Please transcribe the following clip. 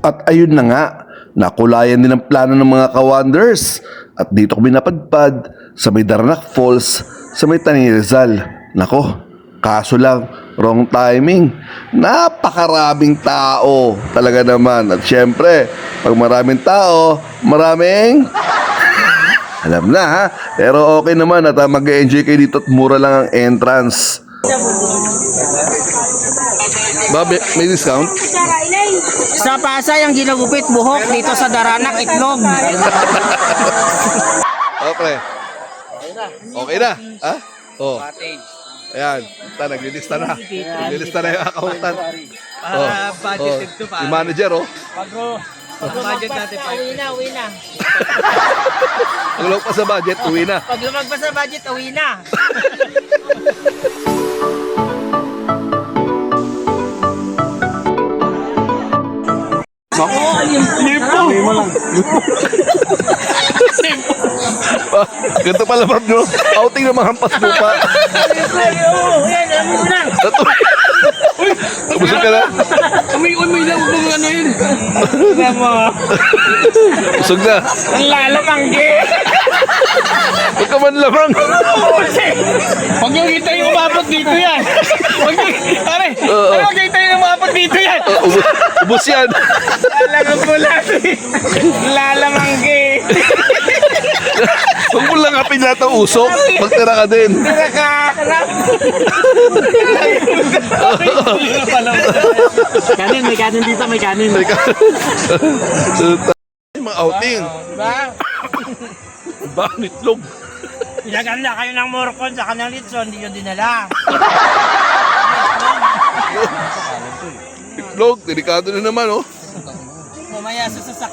At ayun na nga, nakulayan din ang plano ng mga ka-wonders. At dito kami napadpad sa may Daranac Falls sa may Tanay Rizal. Nako, kaso lang, wrong timing. Napakaraming tao talaga naman. At syempre, pag maraming tao, maraming... Alam na ha, pero okay naman at mag-enjoy kayo dito at mura lang ang entrance. May discount? Sa Pasay ang ginagupit buhok, dito sa Daranac itlog. Okay. Okay na? Ha? Oh. Ayan, naglilista na. Naglilista na yung akautan. Para budget ito pa. Yung manager, oh. Pag budget natin pa. Uwi na. Pag lumag pa sa budget, uwi na. Pag lumagpas sa budget, uwi na. Ganito pala, Bob, no? Outing ng mga hampas lupa. Busog ka na? Umiy lang mga ano yun. Busog na. Ang lalamanggi. Huwag ka man lamang. Huwag nyo kita yung umabot dito yan. Huwag nyo kita yung umabot dito yan. Ubus yan. Talagang pula. Lalamanggi. Huwag mo lang kapin lahat ng usok. Magtira ka din. Kanin, may kanin dito, may kanin. Mga outing. Ba, nitlog. Pinaganda kayo ng morcon sa kanang litson, hindi nyo dinala. Itlog, delikado na naman, oh. Mamaya sa